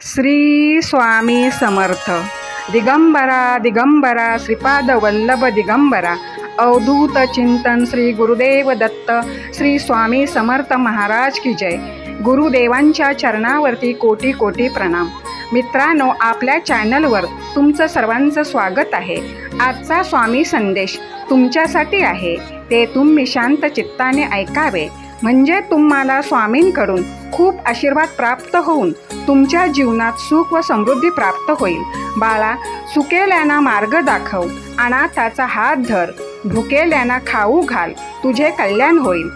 श्री स्वामी समर्थ। दिगंबरा दिगंबरा श्रीपाद वल्लभ दिगंबरा। अवधूत चिंतन श्री गुरुदेव दत्त श्री स्वामी समर्थ महाराज की जय। गुरुदेवांच्या चरणावरती कोटी कोटी प्रणाम। मित्रांनो, आपल्या चॅनलवर तुमचं सर्वांचं स्वागत आहे। आजचा स्वामी संदेश तुमच्यासाठी आहे, ते तुम्ही शांत चित्ताने ऐकावे, म्हणजे तुम्हाला स्वामींकडून खूप आशीर्वाद प्राप्त होऊन तुमच्या जीवनात सुख व समृद्धी प्राप्त होईल। बाळा, सुकेल्यांना मार्ग दाखव, अनाथाचा हात धर, भुकेल्यांना खाऊ घाल, तुझे कल्याण होईल।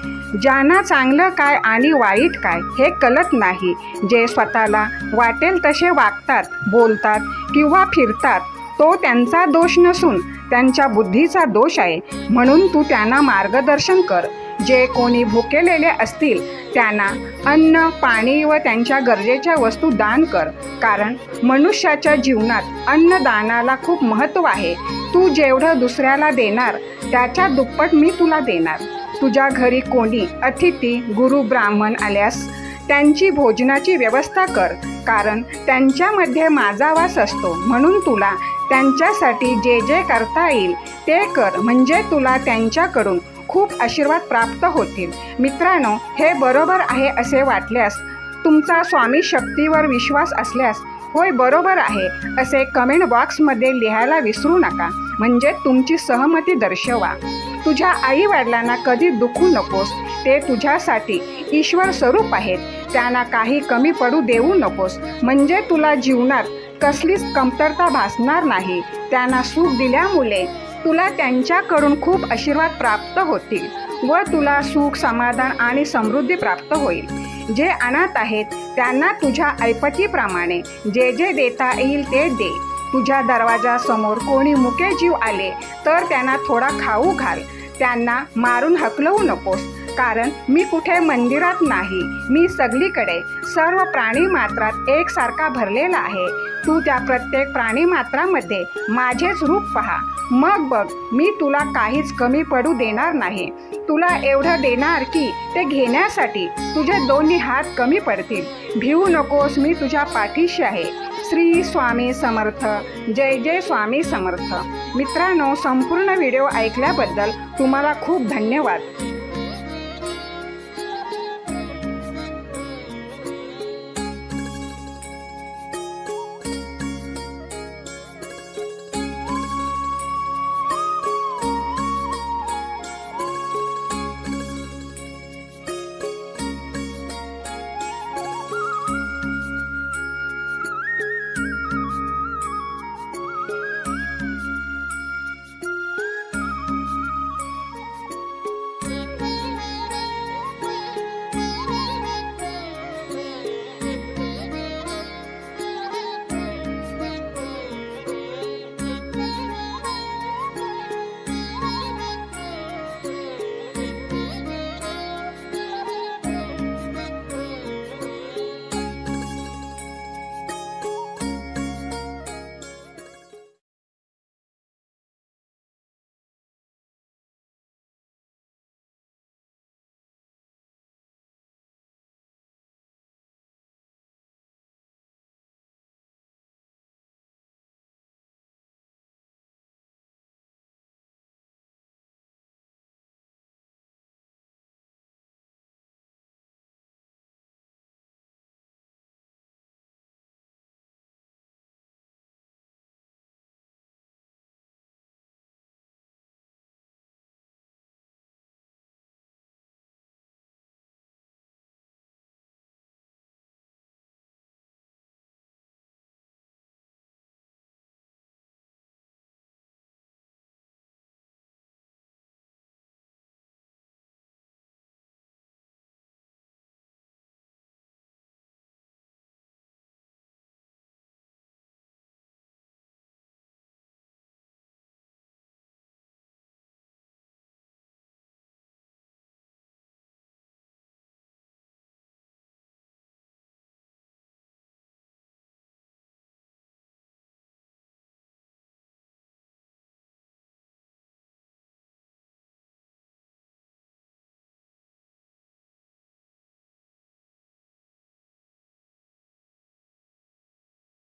ज्यांना चांगलं काय आणि वाईट काय हे कळत नाही, जे स्वतःला वाटेल तसे वागतात, बोलतात किंवा फिरतात, तो त्यांचा दोष नसून त्यांच्या बुद्धीचा दोष आहे। म्हणून तू त्यांना मार्गदर्शन कर। जे कोणी भुकेलेले असतील त्यांना अन्न, पाणी व त्यांच्या गरजेच्या वस्तू दान कर, कारण मनुष्याच्या जीवनात अन्नदानाला खूप महत्त्व आहे। तू जेवढं दुसऱ्याला देणार त्याच्या दुप्पट मी तुला देणार। तुझ्या घरी कोणी अतिथी, गुरु, ब्राह्मण आल्यास त्यांची भोजनाची व्यवस्था कर, कारण त्यांच्यामध्ये माझा वास असतो। म्हणून तुला त्यांच्यासाठी जे जे करता येईल ते कर, म्हणजे तुला त्यांच्याकडून खूप आशीर्वाद प्राप्त होतील। मित्रांनो, हे बरोबर आहे असे वाटल्यास, तुमचा स्वामी शक्तीवर विश्वास असल्यास होय बरोबर आहे असे कमेंट बॉक्समध्ये लिहायला विसरू नका, म्हणजे तुमची सहमती दर्शवा। तुझ्या आई वडिलांना कधी दुखू नकोस, ते तुझ्यासाठी ईश्वर स्वरूप आहेत, त्यांना काही कमी पडू देऊ नकोस, म्हणजे तुला जीवनात कसलीच कमतरता भासणार नाही। त्यांना सुख दिल्यामुळे तुला त्यांच्याकडून खूप आशीर्वाद प्राप्त होतील व तुला सुख, समाधान आणि समृद्धी प्राप्त होईल। जे अनाथ आहेत त्यांना तुझ्या ऐपतीप्रमाणे जे जे देता येईल ते दे। तुझ्या दरवाजासमोर कोणी मुके जीव आले तर त्यांना थोडा खाऊ घाल, त्यांना मारून हकलवू नकोस, कारण मी कुठे मंदिरात नाही, मी सगळीकडे सर्व प्राणी मात्रात एकसारखा भरलेला आहे। तू त्या प्रत्येक प्राणी मात्रामध्ये माझेच रूप पहा, मग बघ मी तुला काहीच कमी पडू देणार नाही। तुला एवढं देणार की ते घेण्यासाठी तुझे दोन्ही हात कमी पडतील। भिवू नकोस, मी तुझ्या पाठीशी आहे। श्री स्वामी समर्थ। जय जय स्वामी समर्थ। मित्रांनो, संपूर्ण व्हिडिओ ऐकल्याबद्दल तुम्हाला खूप धन्यवाद।